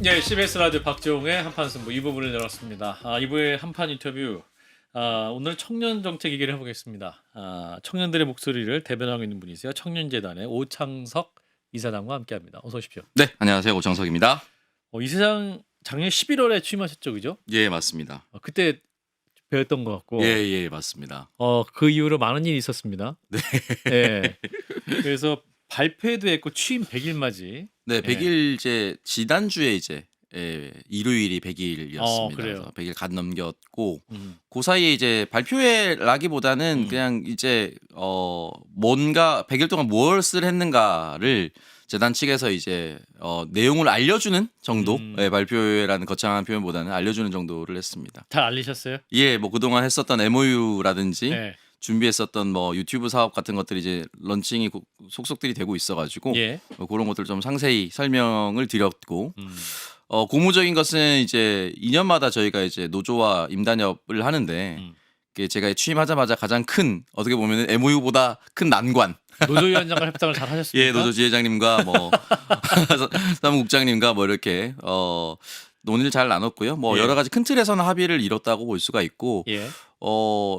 네, CBS 라디오 박재홍의 한판 승부 이 부분을 열었습니다. 2부의 한판 인터뷰. 오늘 청년 정책 얘기를 해보겠습니다. 청년들의 목소리를 대변하고 있는 분이세요. 청년재단의 오창석 이사장과 함께합니다. 어서 오십시오. 네, 안녕하세요. 오창석입니다. 이사장 작년 11월에 취임하셨죠, 그죠? 예, 맞습니다. 그때 배웠던 것 같고. 예, 맞습니다. 그 이후로 많은 일이 있었습니다. 네. 네. 그래서 발표회도 했고 취임 100일 맞이. 네, 100일 이제 지난주에 이제 일요일이 100일이었습니다. 그래요. 그래서 100일 갓 넘겼고 그 음. 사이에 이제 발표회라기보다는 그냥 이제 뭔가 100일 동안 무엇을 했는가를 재단 측에서 이제 내용을 알려주는 정도 발표회라는 거창한 표현보다는 알려주는 정도를 했습니다. 잘 알리셨어요? 예, 뭐 그동안 했었던 MOU라든지 네. 준비했었던 뭐 유튜브 사업 같은 것들이 이제 런칭이 속속들이 되고 있어가지고 예. 그런 것들 좀 상세히 설명을 드렸고 음. 고무적인 것은 이제 2년마다 저희가 이제 노조와 임단협을 하는데 그게 제가 취임하자마자 가장 큰 어떻게 보면 MOU보다 큰 난관. 노조위원장과 협상을 잘 하셨습니까? 예, 노조 지회장님과 뭐 사무국장님과 뭐 이렇게 논의를 잘 나눴고요. 뭐 예. 여러 가지 큰 틀에서는 합의를 이뤘다고 볼 수가 있고. 예.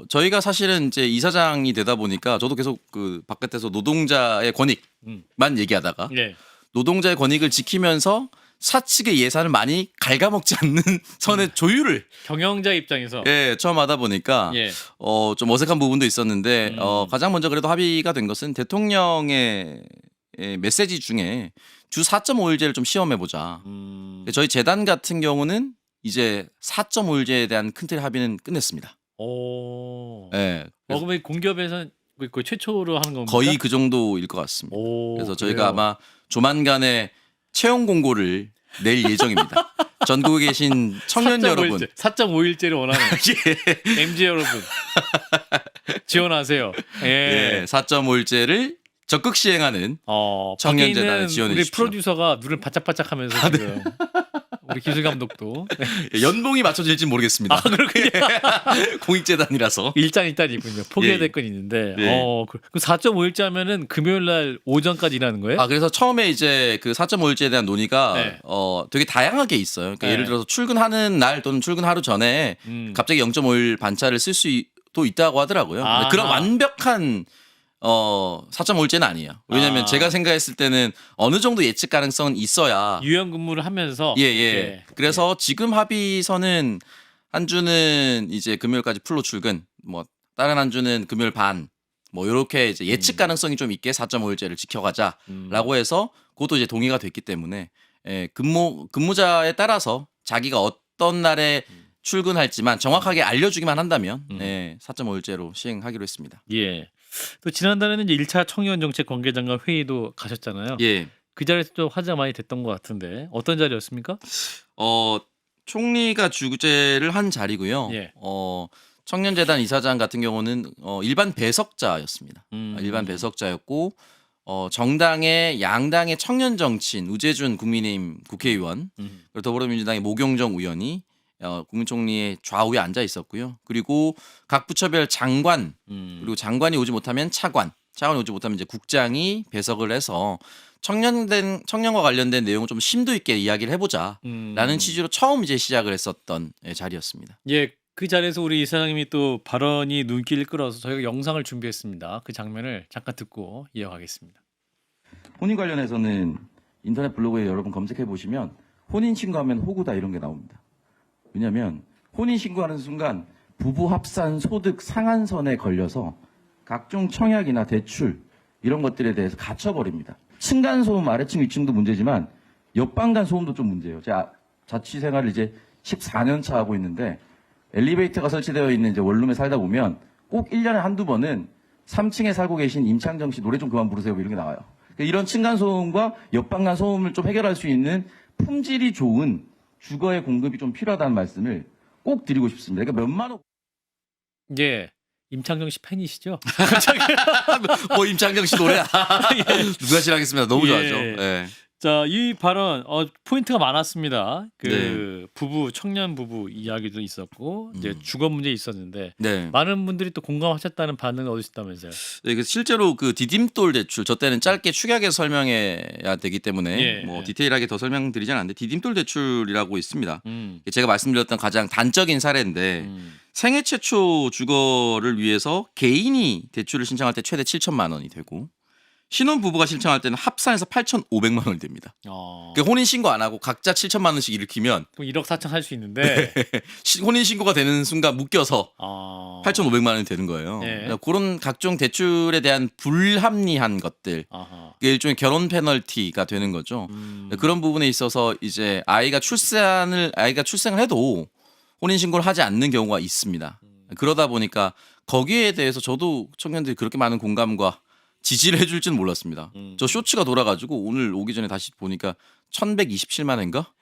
저희가 사실은 이제 이사장이 되다 보니까 저도 계속 그 바깥에서 노동자의 권익만 얘기하다가 예. 노동자의 권익을 지키면서 사측의 예산을 많이 갉아먹지 않는 선의 조율을 경영자 입장에서 처음 하다 보니까 예. 좀 어색한 부분도 있었는데 가장 먼저 그래도 합의가 된 것은 대통령의 메시지 중에 주 4.5일제를 좀 시험해 보자. 저희 재단 같은 경우는 이제 4.5일제에 대한 큰 틀의 합의는 끝냈습니다. 오. 네. 그러면 공기업에서는 거의 최초로 하는 겁니까? 거의 그 정도일 것 같습니다. 오, 그래서 저희가 그래요? 아마 조만간에 채용 공고를 낼 예정입니다. 전국에 계신 청년 여러분. 4.5일제를 원하는 MZ 여러분 지원하세요. 예. 4.5일제를 적극 시행하는 청년재단에 지원해 우리 주십시오. 프로듀서가 눈을 바짝바짝하면서 지금 우리 기술 감독도 연봉이 맞춰질지 모르겠습니다. 그렇군요. 공익재단이라서. 일장일단이군요. 포기해야 예. 될 건 있는데. 네. 그 4.5일제 하면은 금요일 날 오전까지 일하는 거예요? 그래서 처음에 이제 그 4.5일제에 대한 논의가 네. 되게 다양하게 있어요. 그러니까 네. 예를 들어서 출근하는 날 또는 출근 하루 전에 갑자기 0.5일 반차를 쓸 수도 있다고 하더라고요. 근데 그런 아하. 완벽한 4.5일제는 아니에요. 왜냐하면 제가 생각했을 때는 어느 정도 예측 가능성은 있어야. 유연 근무를 하면서. 예. 이렇게. 그래서 지금 합의서는 한 주는 이제 금요일까지 풀로 출근, 뭐 다른 한 주는 금요일 반, 뭐 이렇게 이제 예측 가능성이 좀 있게 4.5일제를 지켜가자라고 해서 그것도 이제 동의가 됐기 때문에 근무자에 따라서 자기가 어떤 날에 출근할지만 정확하게 알려주기만 한다면 4.5일제로 시행하기로 했습니다. 예. 또 지난달에는 이제 1차 청년 정책 관계장관 회의도 가셨잖아요. 예. 그 자리에서 좀 화제가 많이 됐던 것 같은데 어떤 자리였습니까? 총리가 주재를 한 자리고요. 예. 청년재단 이사장 같은 경우는 일반 배석자였습니다. 일반 배석자였고 정당의 양당의 청년 정치인 우재준 국민의힘 국회의원 그리고 더불어민주당의 모경정 의원이 국무총리의 좌우에 앉아 있었고요. 그리고 각 부처별 장관 그리고 장관이 오지 못하면 차관이 오지 못하면 이제 국장이 배석을 해서 청년과 관련된 내용을 좀 심도 있게 이야기를 해보자라는 취지로 처음 이제 시작을 했었던 자리였습니다. 예, 그 자리에서 우리 이사장님이 또 발언이 눈길을 끌어서 저희가 영상을 준비했습니다. 그 장면을 잠깐 듣고 이어가겠습니다. 혼인 관련해서는 인터넷 블로그에 여러분 검색해 보시면 혼인 신고하면 호구다 이런 게 나옵니다. 왜냐하면 혼인 신고하는 순간 부부 합산 소득 상한선에 걸려서 각종 청약이나 대출 이런 것들에 대해서 갇혀버립니다. 층간소음 아래층 위층도 문제지만 옆방간 소음도 좀 문제예요. 제가 자취 생활을 이제 14년 차 하고 있는데 엘리베이터가 설치되어 있는 이제 원룸에 살다 보면 꼭 1년에 한두 번은 3층에 살고 계신 임창정 씨 노래 좀 그만 부르세요 이런 게 나와요. 그러니까 이런 층간소음과 옆방간 소음을 좀 해결할 수 있는 품질이 좋은 주거의 공급이 좀 필요하다는 말씀을 꼭 드리고 싶습니다. 그러니까 몇만 원. 예, 임창정 씨 팬이시죠? 임창정 씨 노래 누가 싫어하겠습니다. 너무 좋아하죠. 예. 예. 자, 이 발언 포인트가 많았습니다. 그 네. 부부 청년 부부 이야기도 있었고 이제 주거 문제 있었는데 네. 많은 분들이 또 공감하셨다는 반응을 얻으셨다면서요. 네, 실제로 그 디딤돌 대출 저 때는 짧게 축약해서 설명해야 되기 때문에 예, 뭐 예. 디테일하게 더 설명드리진 않는데 디딤돌 대출이라고 있습니다. 음, 제가 말씀드렸던 가장 단적인 사례인데 음. 생애 최초 주거를 위해서 개인이 대출을 신청할 때 최대 7천만 원이 되고 신혼 부부가 신청할 때는 합산해서 8,500만 원이 됩니다. 그 혼인 신고 안 하고 각자 7천만 원씩 일으키면 그럼 1억 4천 할 수 있는데 혼인 신고가 되는 순간 묶여서 8,500만 원이 되는 거예요. 예. 그러니까 그런 각종 대출에 대한 불합리한 것들, 아하. 그게 일종의 결혼 페널티가 되는 거죠. 그런 부분에 있어서 이제 아이가 출생을 해도 혼인 신고를 하지 않는 경우가 있습니다. 그러다 보니까 거기에 대해서 저도 청년들이 그렇게 많은 공감과 지지를 해줄 줄은 몰랐습니다. 저 쇼츠가 돌아가지고 오늘 오기 전에 다시 보니까 1,127만 회인가?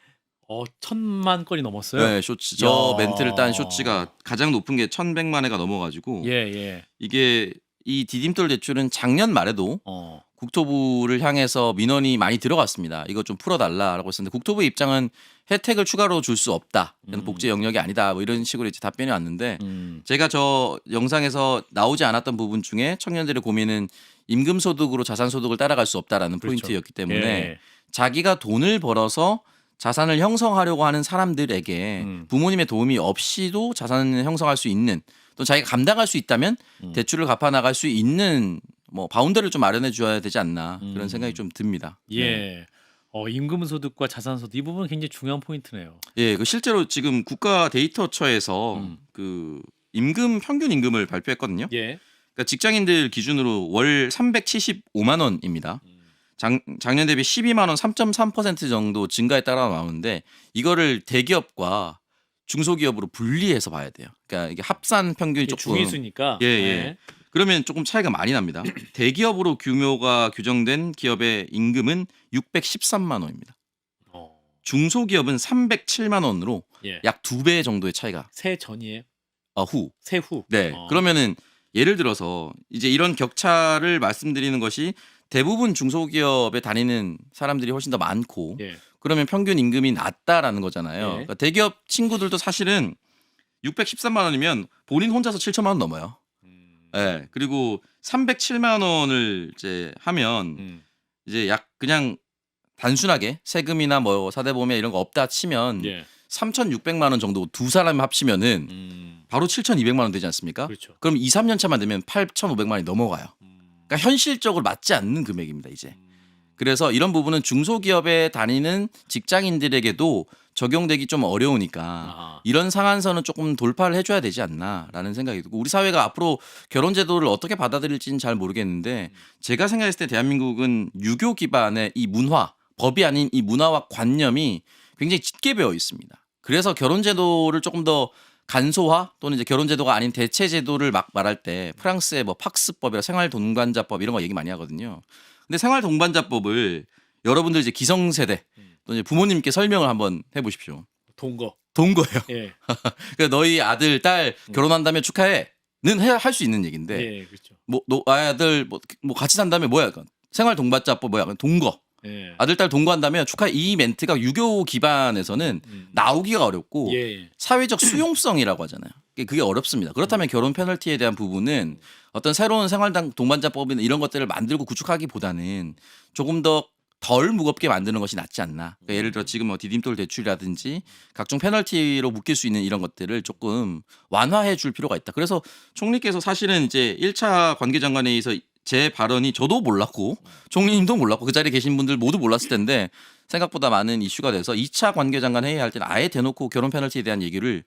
1,000만 건이 넘었어요. 네, 쇼츠. 저 야. 멘트를 딴 쇼츠가 가장 높은 게 1,100만 회가 넘어가지고 예, 예. 이게 이 디딤돌 대출은 작년 말에도 국토부를 향해서 민원이 많이 들어갔습니다. 이거 좀 풀어달라라고 했었는데 국토부의 입장은 혜택을 추가로 줄 수 없다. 이건 복지 영역이 아니다. 뭐 이런 식으로 이제 답변이 왔는데 제가 저 영상에서 나오지 않았던 부분 중에 청년들의 고민은 임금 소득으로 자산 소득을 따라갈 수 없다라는 그렇죠. 포인트였기 때문에 예. 자기가 돈을 벌어서 자산을 형성하려고 하는 사람들에게 부모님의 도움이 없이도 자산을 형성할 수 있는 또 자기가 감당할 수 있다면 대출을 갚아 나갈 수 있는 뭐 바운더를 좀 마련해 줘야 되지 않나 그런 생각이 좀 듭니다. 예. 네. 임금 소득과 자산 소득 이 부분은 굉장히 중요한 포인트네요. 예, 그 실제로 지금 국가 데이터처에서 그 임금 평균 임금을 발표했거든요. 예. 그러니까 직장인들 기준으로 월 375만 원입니다. 작년 대비 12만 원 3.3% 정도 증가했다라고 나오는데 이거를 대기업과 중소기업으로 분리해서 봐야 돼요. 그러니까 이게 합산 평균이 이게 조금 중위수니까. 예, 예. 그러면 조금 차이가 많이 납니다. 대기업으로 규모가 규정된 기업의 임금은 613만 원입니다. 중소기업은 307만 원으로 예. 약 2배 정도의 차이가 새 전이에요. 후. 세후. 네. 그러면은 예를 들어서 이제 이런 격차를 말씀드리는 것이 대부분 중소기업에 다니는 사람들이 훨씬 더 많고 예. 그러면 평균 임금이 낮다라는 거잖아요. 예. 그러니까 대기업 친구들도 사실은 613만 원이면 본인 혼자서 7천만 원 넘어요. 네. 그리고 307만 원을 이제 하면 이제 약 그냥 단순하게 세금이나 뭐 사대보험 이런 거 없다 치면 예. 3,600만 원 정도 두 사람이 합치면은 바로 7,200만 원 되지 않습니까? 그렇죠. 그럼 2, 3년 차만 되면 8,500만 원이 넘어가요. 그러니까 현실적으로 맞지 않는 금액입니다, 이제. 그래서 이런 부분은 중소기업에 다니는 직장인들에게도 적용되기 좀 어려우니까 아하. 이런 상한선은 조금 돌파를 해줘야 되지 않나라는 생각이 들고 우리 사회가 앞으로 결혼제도를 어떻게 받아들일지는 잘 모르겠는데 제가 생각했을 때 대한민국은 유교 기반의 이 문화, 법이 아닌 이 문화와 관념이 굉장히 짙게 배어 있습니다. 그래서 결혼제도를 조금 더 간소화 또는 이제 결혼제도가 아닌 대체제도를 막 말할 때 프랑스의 뭐 팍스법이나 생활동반자법 이런 거 얘기 많이 하거든요. 근데 생활동반자법을 여러분들 이제 기성세대 또 이제 부모님께 설명을 한번 해보십시오. 동거. 돈 거예요. 예. 그러니까 너희 아들 딸 결혼한다면 축하해는 할 수 있는 얘기인데 예, 그렇죠. 뭐 너 아들 뭐 같이 산다면 뭐야? 생활동반자법 뭐야? 동거. 예. 아들 딸 동거한다면 축하해. 이 멘트가 유교 기반에서는 나오기가 어렵고 예. 사회적 수용성이라고 하잖아요. 그게 어렵습니다. 그렇다면 결혼 페널티에 대한 부분은 어떤 새로운 생활당 동반자법이나 이런 것들을 만들고 구축하기보다는 조금 더 덜 무겁게 만드는 것이 낫지 않나. 그러니까 예를 들어 지금 뭐 디딤돌 대출이라든지 각종 페널티로 묶일 수 있는 이런 것들을 조금 완화해 줄 필요가 있다. 그래서 총리께서 사실은 이제 1차 관계장관회의에서 제 발언이 저도 몰랐고 총리님도 몰랐고 그 자리에 계신 분들 모두 몰랐을 텐데 생각보다 많은 이슈가 돼서 2차 관계장관 회의할 때는 아예 대놓고 결혼 페널티에 대한 얘기를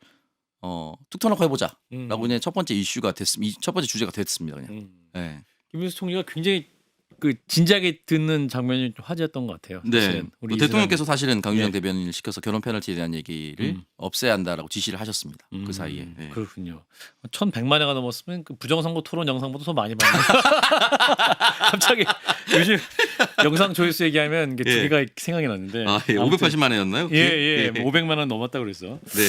툭 터놓고 해보자라고 그냥 첫 번째 이슈가 됐습니다. 첫 번째 주제가 됐습니다. 그냥. 네. 김민수 총리가 굉장히 그 진지하게 듣는 장면이 좀 화제였던 것 같아요. 네. 사실은. 우리 대통령께서 사실은 강유정 예. 대변인을 시켜서 결혼 페널티에 대한 얘기를 없애야 한다라고 지시를 하셨습니다. 그 사이에. 네. 그렇군요. 1,100만 회가 넘었으면 그 부정선거 토론 영상보다 더 많이 봤네요. 갑자기 요즘 영상 조회수 얘기하면 이게 두 예. 개가 생각이 났는데. 아, 예. 아무튼 580만 회였나요? 예, 예. 500만 원 넘었다 그랬어. 네.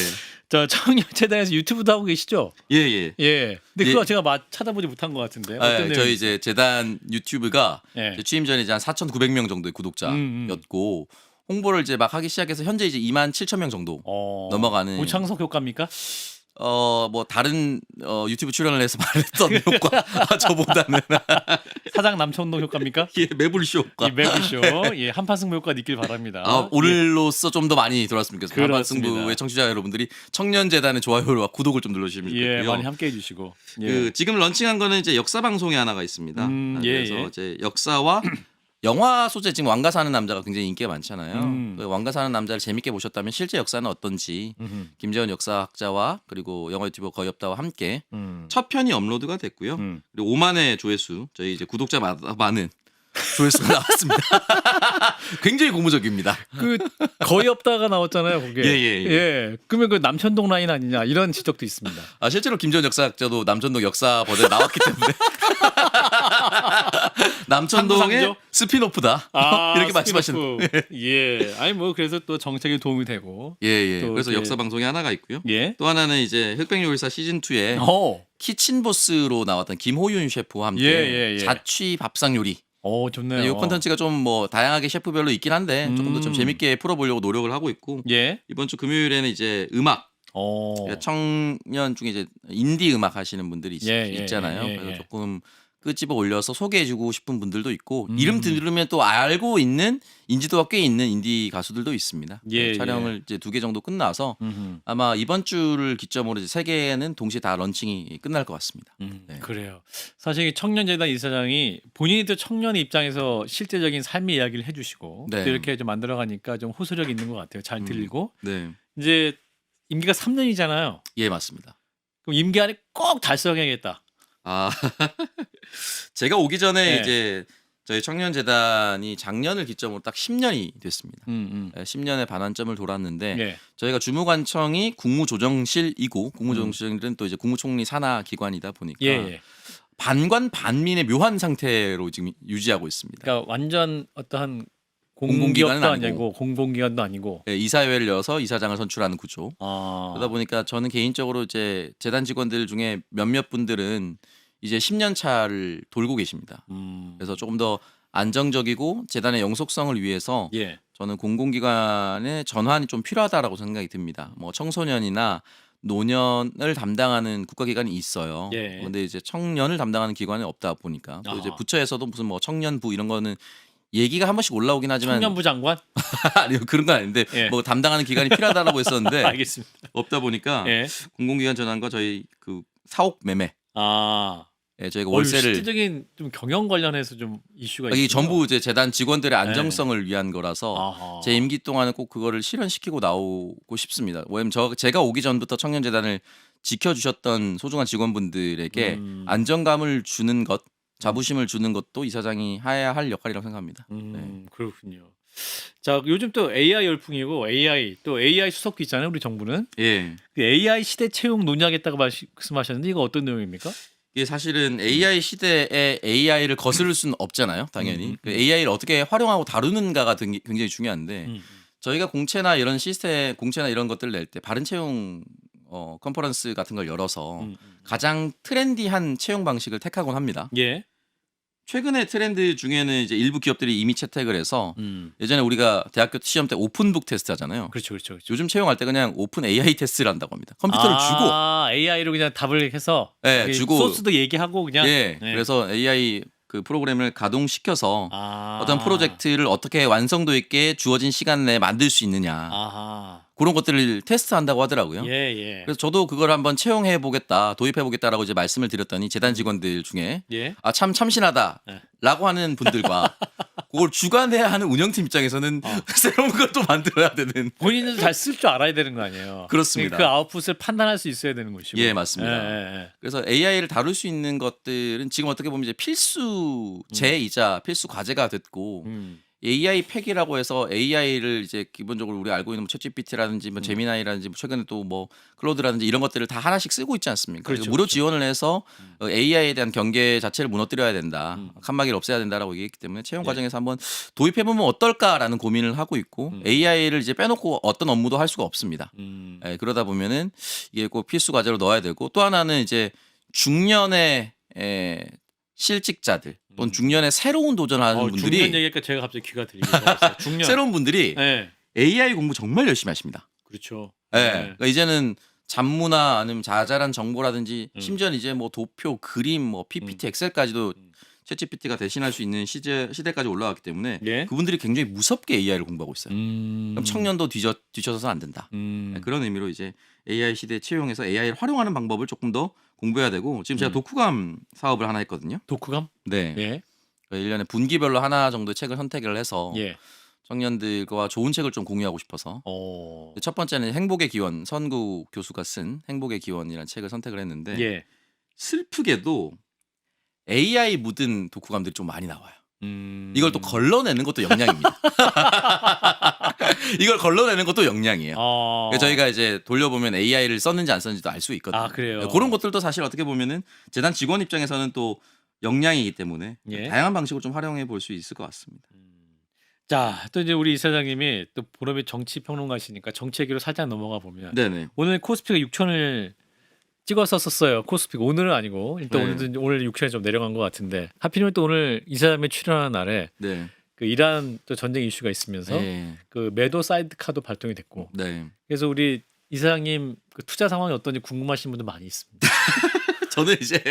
저 청년재단에서 유튜브도 하고 계시죠? 예, 예. 예. 근데 예. 그거 제가 찾아보지 못한 것 같은데. 아, 어떤 저희 내용이 이제 재단 유튜브가 예. 이제 취임 전에 이제 한 4,900명 정도의 구독자였고 홍보를 이제 막 하기 시작해서 현재 이제 27,000명 정도 넘어가는 오창석 효과입니까? 뭐 다른 유튜브 출연을 해서 말했던 효과 저보다는 사장 남천동 효과입니까? 예, 매불쇼 효과. 이 매불쇼. 예, 한판 승부 효과 있길 바랍니다. 아, 오늘로써 좀 더 많이 들어왔으면 좋겠습니다. 그렇습니다. 한반승부의 청취자 여러분들이 청년재단의 좋아요와 구독을 좀 눌러주시면 예, 좋겠고요. 많이 함께 해주시고. 예. 그 지금 런칭한 거는 이제 역사 방송이 하나가 있습니다. 예, 그래서 예. 이제 역사와 영화 소재 지금 왕가 사는 남자가 굉장히 인기가 많잖아요. 그 왕가 사는 남자를 재밌게 보셨다면 실제 역사는 어떤지 김재원 역사학자와 그리고 영화 유튜버 거의 없다와 함께 첫 편이 업로드가 됐고요. 그리고 5만의 조회수 저희 이제 구독자 많은 조회수가 나왔습니다. 굉장히 고무적입니다. 그 거의 없다가 나왔잖아요, 거기에. 예. 그러면 그 남천동 라인 아니냐 이런 지적도 있습니다. 아, 실제로 김재원 역사학자도 남천동 역사 버전에 나왔기 때문에 남천동의 상부상조? 스피노프다. 이렇게 말씀하시는. 예. 아니 뭐 그래서 또 정책에 도움이 되고. 예. 또 그래서 이렇게- 역사 방송이 하나가 있고요. 예. 또 하나는 이제 흑백요리사 시즌 2에 키친보스로 나왔던 김호윤 셰프와 함께 예. 자취 밥상 요리. 좋네요. 이 콘텐츠가 좀 뭐 다양하게 셰프별로 있긴 한데 조금 더 좀 재밌게 풀어보려고 노력을 하고 있고 예. 이번 주 금요일에는 이제 음악 청년 중에 이제 인디 음악 하시는 분들이 있잖아요. 예. 그래서 조금 끄집어 올려서 소개해주고 싶은 분들도 있고 이름 들으면 또 알고 있는 인지도가 꽤 있는 인디 가수들도 있습니다. 예, 촬영을 이제 2개 정도 끝나서 아마 이번 주를 기점으로 이제 3개는 동시에 다 런칭이 끝날 것 같습니다. 네. 그래요. 사실 이 청년재단 이사장이 본인도 청년의 입장에서 실제적인 삶의 이야기를 해주시고 네. 또 이렇게 좀 만들어가니까 좀 호소력 있는 것 같아요. 잘 들리고 네, 이제 임기가 3년이잖아요. 예 맞습니다. 그럼 임기 안에 꼭 달성해야겠다. 아 제가 오기 전에 네. 이제 저희 청년재단이 작년을 기점으로 딱 10년이 됐습니다. 10년의 반환점을 돌았는데 예. 저희가 주무관청이 국무조정실이고 국무조정실은 또 이제 국무총리 산하 기관이다 보니까 예. 반관 반민의 묘한 상태로 지금 유지하고 있습니다. 그러니까 완전 어떠한 공공기관은 공기업도 아니고. 아니고 공공기관도 아니고. 예, 이사회를 열어서 이사장을 선출하는 구조. 그러다 보니까 저는 개인적으로 이제 재단 직원들 중에 몇몇 분들은 이제 10년 차를 돌고 계십니다. 그래서 조금 더 안정적이고 재단의 영속성을 위해서 예. 저는 공공기관의 전환이 좀 필요하다라고 생각이 듭니다. 뭐 청소년이나 노년을 담당하는 국가기관이 있어요. 예. 그런데 이제 청년을 담당하는 기관이 없다 보니까 또 이제 아하. 부처에서도 무슨 뭐 청년부 이런 거는 얘기가 한 번씩 올라오긴 하지만 청년부 장관? 아니요 그런 건 아닌데 예. 뭐 담당하는 기관이 필요하다라고 했었는데 알겠습니다. 없다 보니까 예. 공공기관 전환과 저희 그 사옥 매매 예, 저희가 월세를 월세를 실질적인 좀 경영 관련해서 좀 이슈가 이게 있군요. 전부 이제 재단 직원들의 안정성을 위한 거라서 아하. 제 임기 동안은 꼭 그거를 실현시키고 나오고 싶습니다. 왜냐면 제가 오기 전부터 청년재단을 지켜주셨던 소중한 직원분들에게 안정감을 주는 것, 자부심을 주는 것도 이사장이 해야 할 역할이라고 생각합니다. 네. 그렇군요. 자, 요즘 또 AI 열풍이고 또 AI 수석도 있잖아요, 우리 정부는. 예. 그 AI 시대 채용 논의하겠다고 말씀하셨는데 이거 어떤 내용입니까? 이게 사실은 AI 시대에 AI를 거스를 수는 없잖아요, 당연히. 그 AI를 어떻게 활용하고 다루는가가 굉장히 중요한데 저희가 공채나 이런 시스템, 공채나 이런 것들을 낼 때 바른 채용 컨퍼런스 같은 걸 열어서 가장 트렌디한 채용 방식을 택하곤 합니다. 예. 최근의 트렌드 중에는 이제 일부 기업들이 이미 채택을 해서 예전에 우리가 대학교 시험 때 오픈북 테스트 하잖아요. 그렇죠. 요즘 채용할 때 그냥 오픈 AI 테스트를 한다고 합니다. 컴퓨터를 주고 AI로 그냥 답을 해서 네, 주고 소스도 얘기하고 그냥 예. 네. 그래서 AI 그 프로그램을 가동시켜서 아. 어떤 프로젝트를 어떻게 완성도 있게 주어진 시간 내에 만들 수 있느냐 아하. 그런 것들을 테스트한다고 하더라고요. 예. 그래서 저도 그걸 한번 채용해 보겠다, 도입해 보겠다라고 이제 말씀을 드렸더니 재단 직원들 중에 예. 아 참 참신하다라고 하는 분들과 그걸 주관해야 하는 운영팀 입장에서는 새로운 걸 또 만들어야 되는. 본인은 잘 쓸 줄 알아야 되는 거 아니에요. 그렇습니다. 그 아웃풋을 판단할 수 있어야 되는 것이고. 예, 맞습니다. 예. 그래서 AI를 다룰 수 있는 것들은 지금 어떻게 보면 이제 필수제이자 필수 과제가 됐고 AI 팩이라고 해서 AI를 이제 기본적으로 우리가 알고 있는 뭐 챗GPT라든지 뭐 제미나이라든지 뭐 최근에 또 뭐 클로드라든지 이런 것들을 다 하나씩 쓰고 있지 않습니까? 그렇죠, 무료 그렇죠. 지원을 해서 AI에 대한 경계 자체를 무너뜨려야 된다. 칸막이를 없애야 된다라고 얘기했기 때문에 채용 예. 과정에서 한번 도입해 보면 어떨까라는 고민을 하고 있고 AI를 이제 빼놓고 어떤 업무도 할 수가 없습니다. 예, 그러다 보면은 이게 꼭 필수 과제로 넣어야 되고 또 하나는 이제 중년의 실직자들 또는 중년의 새로운 도전하는 분들이 중년 얘기니까 제가 갑자기 귀가 들리게 됐어요. 중년. 새로운 분들이 네. AI 공부 정말 열심히 하십니다. 그렇죠. 예. 네. 그러니까 이제는 잡무나 아니면 자잘한 정보라든지 심지어는 이제 뭐 도표, 그림, 뭐 PPT, 엑셀까지도 챗GPT가 대신할 수 있는 시대까지 올라왔기 때문에 예. 그분들이 굉장히 무섭게 AI를 공부하고 있어요. 그럼 청년도 뒤쳐서는 안 된다. 네, 그런 의미로 이제 AI 시대에 채용해서 AI를 활용하는 방법을 조금 더 공부해야 되고 지금 제가 독후감 사업을 하나 했거든요. 독후감? 네. 예. 1년에 분기별로 하나 정도의 책을 선택을 해서 예. 청년들과 좋은 책을 좀 공유하고 싶어서 첫 번째는 행복의 기원 선구 교수가 쓴 행복의 기원이라는 책을 선택을 했는데 예. 슬프게도 AI 묻은 독후감들이 좀 많이 나와요. 음. 이걸 또 걸러내는 것도 역량입니다. 이걸 걸러내는 것도 역량이에요. 그래서 저희가 이제 돌려보면 AI를 썼는지 안 썼는지도 알 수 있거든요. 아, 그래요? 그런 것들도 사실 어떻게 보면은 재단 직원 입장에서는 또 역량이기 때문에 예. 다양한 방식으로 좀 활용해 볼 수 있을 것 같습니다. 자, 또 이제 우리 이사장님이 또 본업이 정치 평론가시니까 정치 얘기로 살짝 넘어가 보면 네네. 오늘 코스피가 6천을 찍었었어요. 코스피가 오늘은 아니고 일단 네. 오늘도 오늘 6천이 좀 내려간 것 같은데 하필이면 또 오늘 이사장님이 출연하는 날에 네. 그 이란 또 전쟁 이슈가 있으면서 네. 그 매도 사이드카도 발동이 됐고 네. 그래서 우리 이사장님 그 투자 상황이 어떤지 궁금하신 분들 많이 있습니다. 저는 이제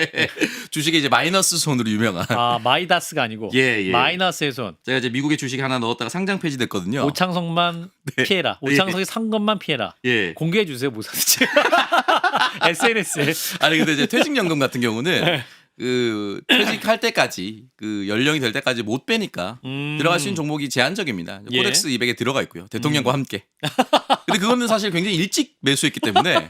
주식에 이제 마이너스 손으로 유명한. 아 마이다스가 아니고 예. 마이너스의 손. 제가 이제 미국에 주식 하나 넣었다가 상장 폐지됐거든요. 오창석만 피해라. 오창석이 산 것만 피해라. 예. 공개해 주세요, 뭐 샀는지. SNS에. 아니 근데 이제 퇴직연금 같은 경우는 그 퇴직할 때까지 그 연령이 될 때까지 못 빼니까 들어갈 수 있는 종목이 제한적입니다. 예. 코덱스 200에 들어가 있고요. 대통령과 함께. 근데 그거는 사실 굉장히 일찍 매수했기 때문에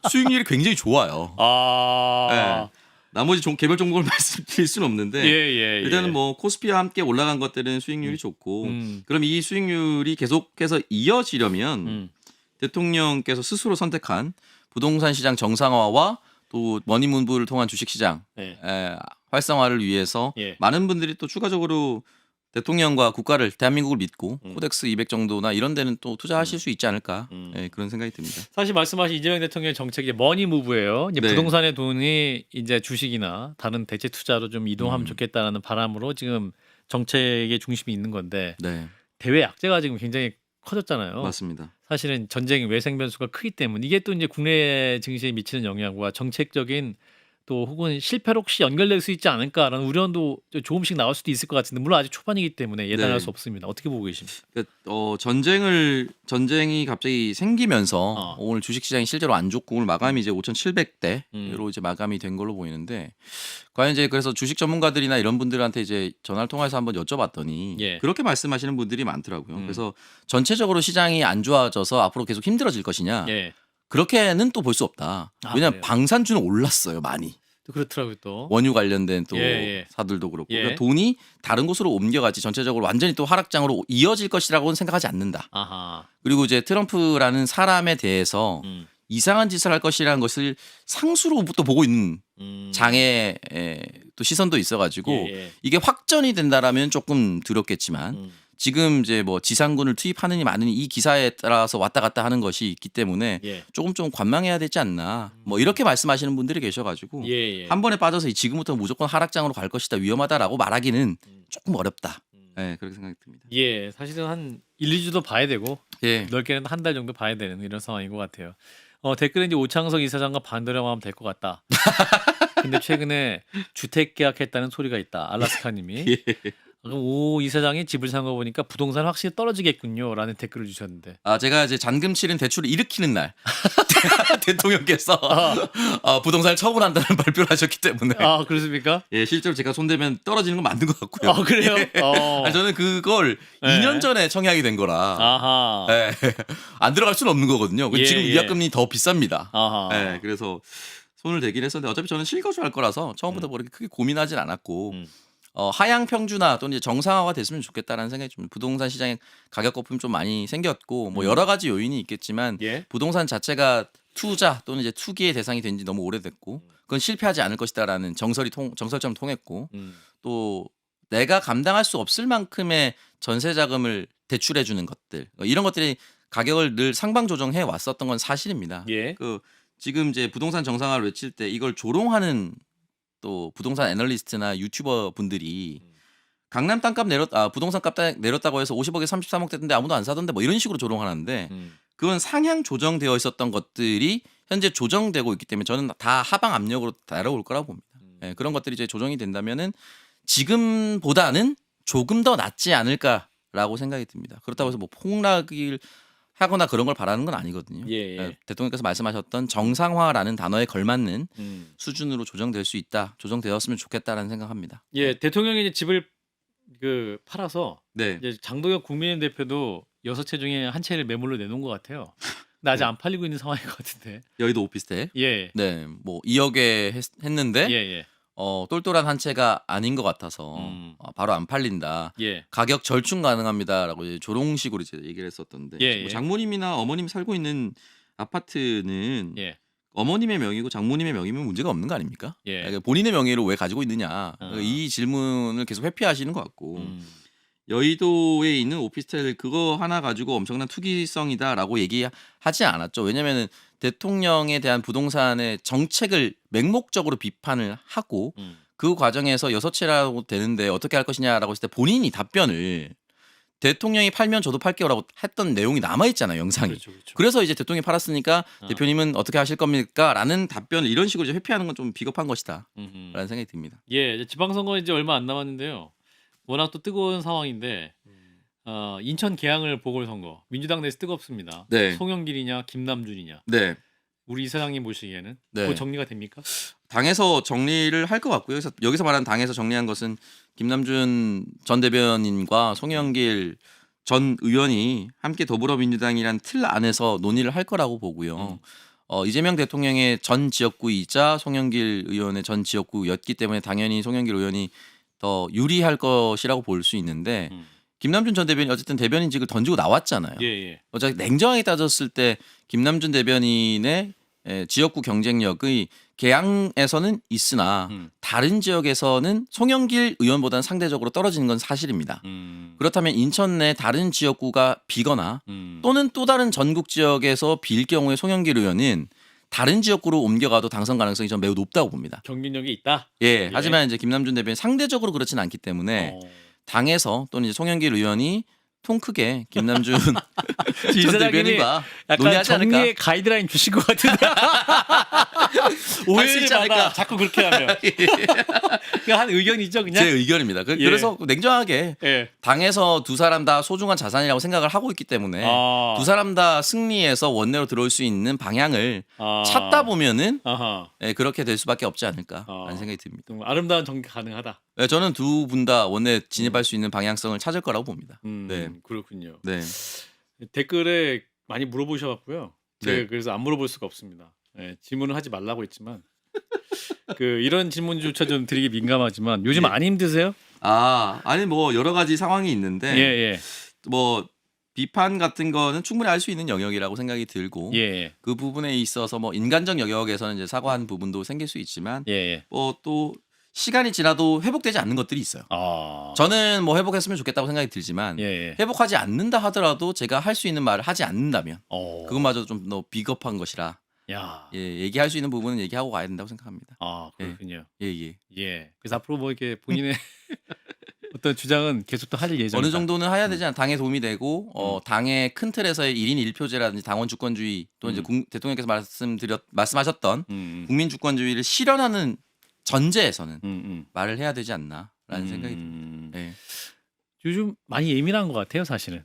수익률이 굉장히 좋아요. 아. 네. 나머지 개별 종목을 말씀드릴 수는 없는데 예. 일단은 뭐 코스피와 함께 올라간 것들은 수익률이 좋고 그럼 이 수익률이 계속해서 이어지려면 대통령께서 스스로 선택한 부동산 시장 정상화와 또 머니문부를 통한 주식시장 예. 활성화를 위해서 예. 많은 분들이 또 추가적으로 대통령과 국가를 대한민국을 믿고 코덱스 200 정도나 이런 데는 또 투자하실 수 있지 않을까 예, 그런 생각이 듭니다. 사실 말씀하신 이재명 대통령의 정책이 머니 무브예요. 이제 네. 부동산의 돈이 이제 주식이나 다른 대체 투자로 좀 이동하면 좋겠다라는 바람으로 지금 정책의 중심이 있는 건데 네, 대외 약재가 지금 굉장히 커졌잖아요. 맞습니다. 사실은 전쟁 외생 변수가 크기 때문에 이게 또 이제 국내 증시에 미치는 영향과 정책적인 또 혹은 실패로 혹시 연결될 수 있지 않을까라는 우려도 조금씩 나올 수도 있을 것 같은데 물론 아직 초반이기 때문에 예단할 네. 수 없습니다. 어떻게 보고 계십니까? 그러니까, 전쟁이 갑자기 생기면서 오늘 주식시장이 실제로 안 좋고 오늘 마감이 이제 5,700대로 이제 마감이 된 걸로 보이는데 과연 이제 그래서 주식 전문가들이나 이런 분들한테 이제 전화를 통해서 한번 여쭤봤더니 예. 그렇게 말씀하시는 분들이 많더라고요. 그래서 전체적으로 시장이 안 좋아져서 앞으로 계속 힘들어질 것이냐? 예. 그렇게는 또 볼 수 없다. 아, 왜냐하면 그래요? 방산주는 올랐어요 많이. 또 그렇더라고요 또. 원유 관련된 또 예. 사들도 그렇고 예. 그러니까 돈이 다른 곳으로 옮겨가지 전체적으로 완전히 또 하락장으로 이어질 것이라고는 생각하지 않는다. 아하. 그리고 이제 트럼프라는 사람에 대해서 이상한 짓을 할 것이라는 것을 상수로부터 보고 있는 장애 또 시선도 있어가지고 예. 이게 확전이 된다라면 조금 두렵겠지만 지금 이제 뭐 지상군을 투입하느니 마느니 이 기사에 따라서 왔다 갔다 하는 것이 있기 때문에 예. 조금 좀 관망해야 되지 않나 뭐 이렇게 말씀하시는 분들이 계셔가지고 예. 한 번에 빠져서 지금부터 무조건 하락장으로 갈 것이다 위험하다라고 말하기는 조금 어렵다. 네, 그렇게 생각이 듭니다. 예, 사실은 한 1, 2주도 봐야 되고 예. 넓게는 한 달 정도 봐야 되는 이런 상황인 것 같아요. 댓글에 이제 오창석 이사장과 반대라고 하면 될 것 같다. 근데 최근에 주택 계약했다는 소리가 있다. 알라스카님이. 예. 그럼 오 이사장이 집을 산 거 보니까 부동산 확실히 떨어지겠군요라는 댓글을 주셨는데. 제가 이제 잔금 치른 대출을 일으키는 날 대통령께서 부동산을 처분한다는 발표를 하셨기 때문에 아 그렇습니까? 예, 실제로 제가 손대면 떨어지는 건 맞는 것 같고요. 아 그래요? 아니, 저는 그걸 네. 2년 전에 청약이 된 거라 아하. 예, 안 들어갈 수는 없는 거거든요. 예, 지금 예. 위약금이 더 비쌉니다. 아하. 예, 그래서 손을 대긴 했었는데 어차피 저는 실거주할 거라서 처음부터 뭐 이렇게 크게 고민하진 않았고 하향 평준화 또는 이제 정상화가 됐으면 좋겠다라는 생각이 좀 부동산 시장에 가격 거품이 좀 많이 생겼고 뭐 여러 가지 요인이 있겠지만 예. 부동산 자체가 투자 또는 이제 투기의 대상이 된 지 너무 오래됐고 그건 실패하지 않을 것이다라는 정설처럼 통했고 또 내가 감당할 수 없을 만큼의 전세 자금을 대출해 주는 것들 이런 것들이 가격을 늘 상방 조정해 왔었던 건 사실입니다. 예. 그 지금 이제 부동산 정상화를 외칠 때 이걸 조롱하는 또 부동산 애널리스트나 유튜버 분들이 강남 땅값 부동산 값 내렸다고 해서 50억에 33억 됐는데 아무도 안 사던데 뭐 이런 식으로 조롱하는데 그건 상향 조정되어 있었던 것들이 현재 조정되고 있기 때문에 저는 다 하방 압력으로 따라올 거라고 봅니다. 예, 그런 것들이 이제 조정이 된다면은 지금보다는 조금 더 낫지 않을까라고 생각이 듭니다. 그렇다고 해서 뭐 폭락을 하거나 그런 걸 바라는 건 아니거든요. 예. 예, 대통령께서 말씀하셨던 정상화라는 단어에 걸맞는 음. 수준으로 조정될 수 있다, 조정되었으면 좋겠다라는 생각합니다. 예, 대통령이 이제 집을 그 팔아서 네, 이제 장동혁 국민의힘 대표도 6채 중에 한 채를 매물로 내놓은 것 같아요. 근데 아직 안 팔리고 있는 상황인 것 같은데. 여의도 오피스텔. 예. 네, 뭐 2억에 했는데 예. 똘똘한 한 채가 아닌 것 같아서 바로 안 팔린다. 예. 가격 절충 가능합니다라고 이제 조롱식으로 이제 얘기를 했었던데 예, 뭐 예. 장모님이나 어머님 살고 있는 아파트는 예. 어머님의 명의고 장모님의 명의면 문제가 없는 거 아닙니까? 예. 그러니까 본인의 명의로 왜 가지고 있느냐 이 질문을 계속 회피하시는 것 같고 여의도에 있는 오피스텔 그거 하나 가지고 엄청난 투기성이다라고 얘기하지 않았죠. 왜냐하면 대통령에 대한 부동산의 정책을 맹목적으로 비판을 하고 그 과정에서 6채라고 되는데 어떻게 할 것이냐라고 했을 때 본인이 답변을 대통령이 팔면 저도 팔게요라고 했던 내용이 남아있잖아요. 영상이. 그렇죠. 그래서 이제 대통령이 팔았으니까 대표님은 어떻게 하실 겁니까? 라는 답변을 이런 식으로 이제 회피하는 건 좀 비겁한 것이다 라는 생각이 듭니다. 예, 이제 지방선거 이제 얼마 안 남았는데요. 워낙 또 뜨거운 상황인데 인천 계양을 보궐선거 민주당 내에서 뜨겁습니다. 네. 송영길이냐 김남준이냐. 네. 우리 이사장님 보시기에는 네. 그거 정리가 됩니까? 당에서 정리를 할 것 같고요. 그래서 여기서 말하는 당에서 정리한 것은 김남준 전 대변인과 송영길 전 의원이 함께 더불어민주당이란 틀 안에서 논의를 할 거라고 보고요. 이재명 대통령의 전 지역구이자 송영길 의원의 전 지역구였기 때문에 당연히 송영길 의원이 더 유리할 것이라고 볼 수 있는데 김남준 전 대변인 어쨌든 대변인직을 던지고 나왔잖아요. 예. 어차피 냉정하게 따졌을 때 김남준 대변인의 지역구 경쟁력의 계양에서는 있으나 다른 지역에서는 송영길 의원보다는 상대적으로 떨어지는 건 사실입니다. 그렇다면 인천 내 다른 지역구가 비거나 또는 또 다른 전국 지역에서 빌 경우에 송영길 의원은 다른 지역구로 옮겨가도 당선 가능성이 전 매우 높다고 봅니다. 경쟁력이 있다. 예, 하지만 이제 김남준 대변인 상대적으로 그렇지는 않기 때문에 당에서 또는 이제 송영길 의원이 통 크게 김남준 전 대변인과 약간 논의하지 않을까? 정리의 가이드라인 주신 것 같은데 오해를 있지 않을까? 받아 자꾸 그렇게 하면 그냥 한 의견이죠 그냥. 제 의견입니다. 그래서 냉정하게 예. 당에서 두 사람 다 소중한 자산이라고 생각을 하고 있기 때문에 두 사람 다 승리해서 원내로 들어올 수 있는 방향을 찾다 보면은 그렇게 될 수밖에 없지 않을까라는 생각이 듭니다. 좀 아름다운 전개 가능하다. 네, 저는 두 분 다 원내 진입할 수 있는 방향성을 찾을 거라고 봅니다. 네. 그렇군요. 네. 댓글에 많이 물어보셔갖고요. 제가 네. 그래서 안 물어볼 수가 없습니다. 예, 질문을 하지 말라고 했지만 이런 질문조차 좀 드리기 민감하지만 요즘 안 힘드세요? 아니 뭐 여러 가지 상황이 있는데 예. 뭐 비판 같은 거는 충분히 할 수 있는 영역이라고 생각이 들고 예. 그 부분에 있어서 뭐 인간적 영역에서는 이제 사과한 부분도 생길 수 있지만 예. 뭐 또 시간이 지나도 회복되지 않는 것들이 있어요. 저는 뭐 회복했으면 좋겠다고 생각이 들지만 예. 회복하지 않는다 하더라도 제가 할 수 있는 말을 하지 않는다면 그것마저 좀 더 비겁한 것이라 야. 얘기할 수 있는 부분은 얘기하고 가야 된다고 생각합니다. 그렇군요. 예. 그래서 앞으로 뭐 이렇게 본인의 어떤 주장은 계속 또 할 예정이다. 어느 정도는 해야 되지 않나 당에 도움이 되고 당의 큰 틀에서의 1인 1표제라든지 당원 주권주의 또 이제 대통령께서 말씀하셨던 국민 주권주의를 실현하는 전제에서는 말을 해야 되지 않나라는 생각이 듭니다. 네. 요즘 많이 예민한 것 같아요, 사실은.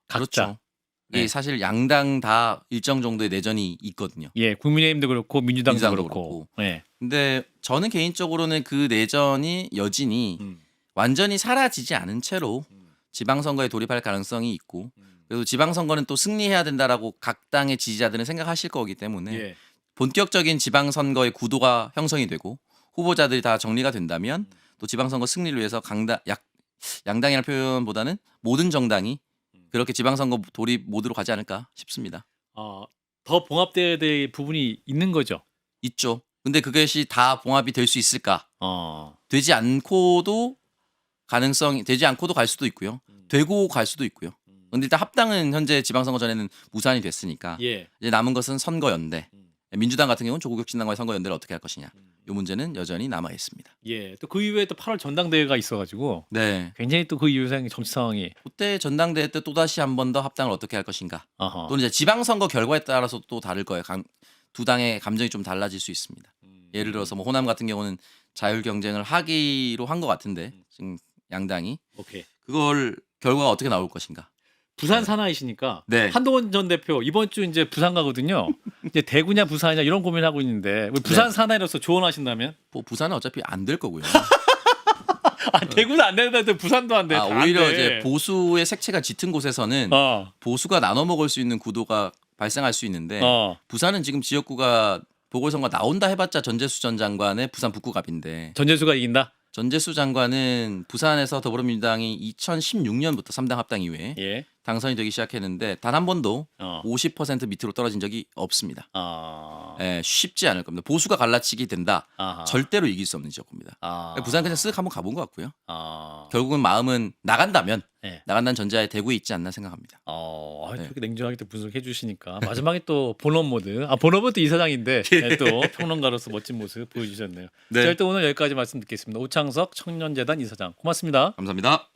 각자. 그렇죠. 이 사실 양당 다 일정 정도의 내전이 있거든요. 예, 국민의힘도 그렇고 민주당도 그렇고. 예. 근데 저는 개인적으로는 그 내전이 여진이 완전히 사라지지 않은 채로 지방선거에 돌입할 가능성이 있고 그리고 지방선거는 또 승리해야 된다라고 각 당의 지지자들은 생각하실 거기 때문에 본격적인 지방선거의 구도가 형성이 되고 후보자들이 다 정리가 된다면 또 지방선거 승리를 위해서 양당이라는 표현보다는 모든 정당이 그렇게 지방선거 돌입 모드로 가지 않을까 싶습니다. 더 봉합돼야 될 부분이 있는 거죠. 있죠. 근데 그것이 다 봉합이 될 수 있을까? 되지 않고도 되지 않고도 갈 수도 있고요. 되고 갈 수도 있고요. 근데 일단 합당은 현재 지방선거 전에는 무산이 됐으니까 예. 이제 남은 것은 선거연대. 민주당 같은 경우는 조국 혁신당과의 선거연대를 어떻게 할 것이냐. 이 문제는 여전히 남아 있습니다. 예. 또 그 이후에 또 8월 전당대회가 있어가지고 네. 굉장히 또 그 이후 정치 상황이 그때 전당대회 때 또 다시 한 번 더 합당을 어떻게 할 것인가. 어허. 또는 이제 지방선거 결과에 따라서 또 다를 거예요. 두 당의 감정이 좀 달라질 수 있습니다. 예를 들어서 뭐 호남 같은 경우는 자율 경쟁을 하기로 한 것 같은데 지금 양당이 오케이. 그걸 결과가 어떻게 나올 것인가. 부산 사나이시니까 네. 한동훈 전 대표 이번 주 이제 부산 가거든요. 이제 대구냐 부산이냐 이런 고민하고 있는데 부산 사나이로서 조언하신다면? 뭐 부산은 어차피 안 될 거고요. 대구는 안 되는데 부산도 안 돼. 다 안 오히려 돼. 이제 보수의 색채가 짙은 곳에서는 보수가 나눠 먹을 수 있는 구도가 발생할 수 있는데 부산은 지금 지역구가 보궐선거 나온다 해봤자 전재수 전 장관의 부산 북구갑인데 전재수가 이긴다. 전재수 장관은 부산에서 더불어민주당이 2016년부터 3당 합당 이후에 예. 당선이 되기 시작했는데 단 한 번도 50% 밑으로 떨어진 적이 없습니다. 예, 쉽지 않을 겁니다. 보수가 갈라치기 된다. 절대로 이길 수 없는 지역구입니다. 부산 그냥 쓱 한번 가본 것 같고요. 결국은 마음은 나간다면 네. 나간다는 전제하에 대구에 있지 않나 생각합니다. 그렇게 냉정하게 또 분석해 주시니까 마지막에 또 본업 모드. 본업은 또 이사장인데 네, 또 평론가로서 멋진 모습 보여주셨네요. 네. 자, 일단 오늘 여기까지 말씀 듣겠습니다. 오창석 청년재단 이사장 고맙습니다. 감사합니다.